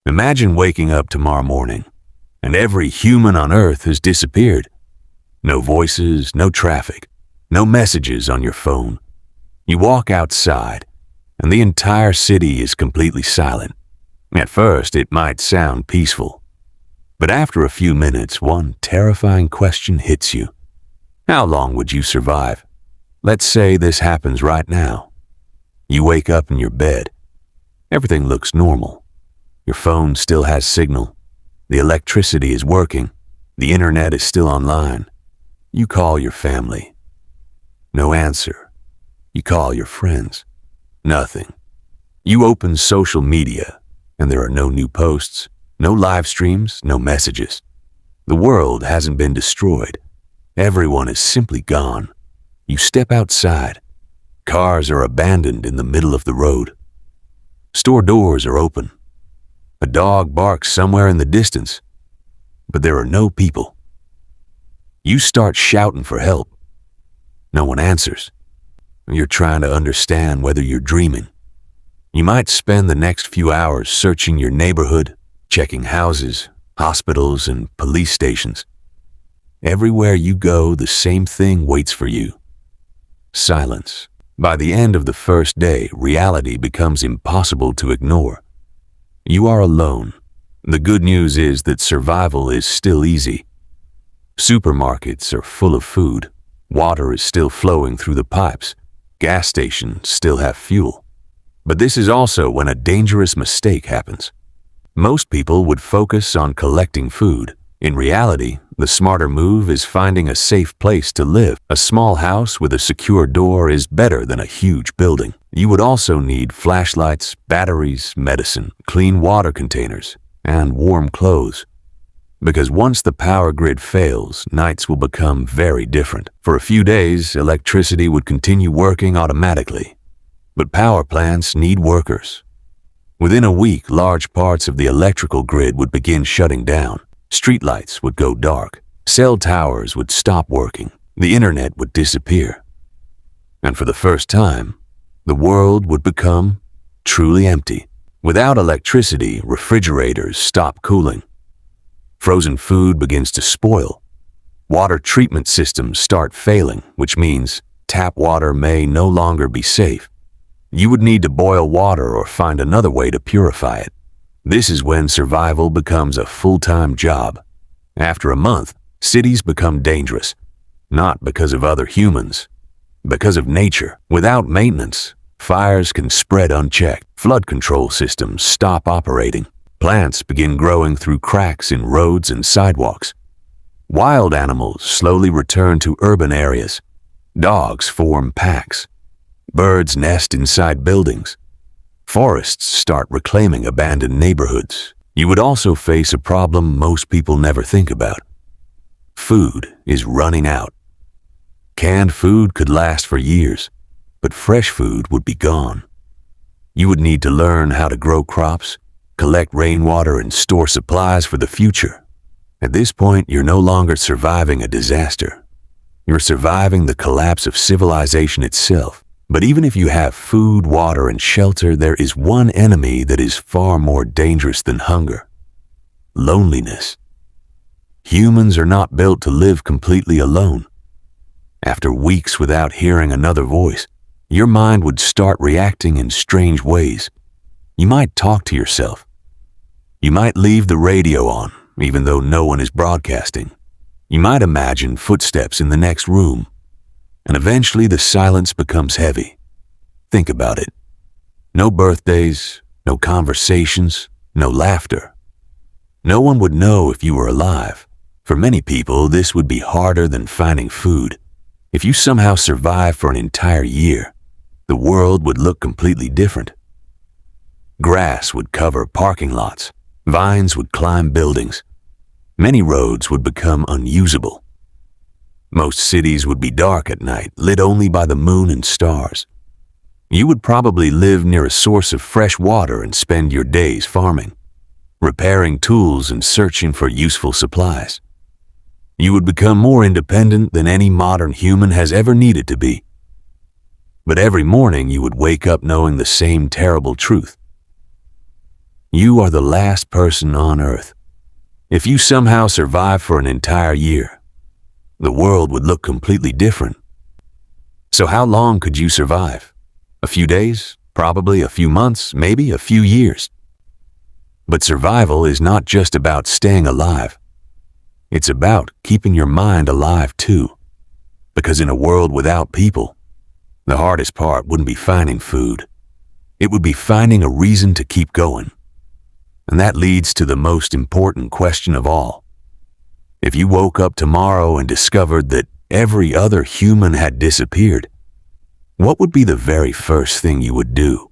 Imagine waking up tomorrow morning and every human on Earth has disappeared. No voices, no traffic, no messages on your phone. You walk outside and the entire city is completely silent. At first, it might sound peaceful, but after a few minutes, one terrifying question hits you. How long would you survive? Let's say this happens right now. You wake up in your bed. Everything looks normal. Your phone still has signal. The electricity is working. The internet is still online. You call your family. No answer. You call your friends. Nothing. You open social media, and there are no new posts, no live streams, no messages. The world hasn't been destroyed. Everyone is simply gone. You step outside. Cars are abandoned in the middle of the road. Store doors are open. A dog barks somewhere in the distance, but there are no people. You start shouting for help. No one answers. You're trying to understand whether you're dreaming. You might spend the next few hours searching your neighborhood, checking houses, hospitals, and police stations. Everywhere you go, the same thing waits for you. Silence. By the end of the first day, reality becomes impossible to ignore. You are alone. The good news is that survival is still easy. Supermarkets are full of food. Water is still flowing through the pipes. Gas stations still have fuel. But this is also when a dangerous mistake happens. Most people would focus on collecting food. In reality, the smarter move is finding a safe place to live. A small house with a secure door is better than a huge building. You would also need flashlights, batteries, medicine, clean water containers, and warm clothes. Because once the power grid fails, nights will become very different. For a few days, electricity would continue working automatically. But power plants need workers. Within a week, large parts of the electrical grid would begin shutting down. Streetlights would go dark. Cell towers would stop working. The internet would disappear. And for the first time, the world would become truly empty. Without electricity, refrigerators stop cooling. Frozen food begins to spoil. Water treatment systems start failing, which means tap water may no longer be safe. You would need to boil water or find another way to purify it. This is when survival becomes a full-time job. After a month, cities become dangerous, not because of other humans, because of nature. Without maintenance, fires can spread unchecked. Flood control systems stop operating. Plants begin growing through cracks in roads and sidewalks. Wild animals slowly return to urban areas. Dogs form packs. Birds nest inside buildings. Forests start reclaiming abandoned neighborhoods. You would also face a problem most people never think about. Food is running out. Canned food could last for years, but fresh food would be gone. You would need to learn how to grow crops, collect rainwater, and store supplies for the future. At this point, you're no longer surviving a disaster. You're surviving the collapse of civilization itself. But even if you have food, water, and shelter, there is one enemy that is far more dangerous than hunger: loneliness. Humans are not built to live completely alone. After weeks without hearing another voice, your mind would start reacting in strange ways. You might talk to yourself. You might leave the radio on, even though no one is broadcasting. You might imagine footsteps in the next room. And eventually the silence becomes heavy. Think about it. No birthdays, no conversations, no laughter. No one would know if you were alive. For many people, this would be harder than finding food. If you somehow survived for an entire year, the world would look completely different. Grass would cover parking lots. Vines would climb buildings. Many roads would become unusable. Most cities would be dark at night, lit only by the moon and stars. You would probably live near a source of fresh water and spend your days farming, repairing tools and searching for useful supplies. You would become more independent than any modern human has ever needed to be. But every morning you would wake up knowing the same terrible truth. You are the last person on Earth. If you somehow survive for an entire year, the world would look completely different. So how long could you survive? A few days? Probably a few months, maybe a few years. But survival is not just about staying alive. It's about keeping your mind alive too. Because in a world without people, the hardest part wouldn't be finding food. It would be finding a reason to keep going. And that leads to the most important question of all. If you woke up tomorrow and discovered that every other human had disappeared, what would be the very first thing you would do?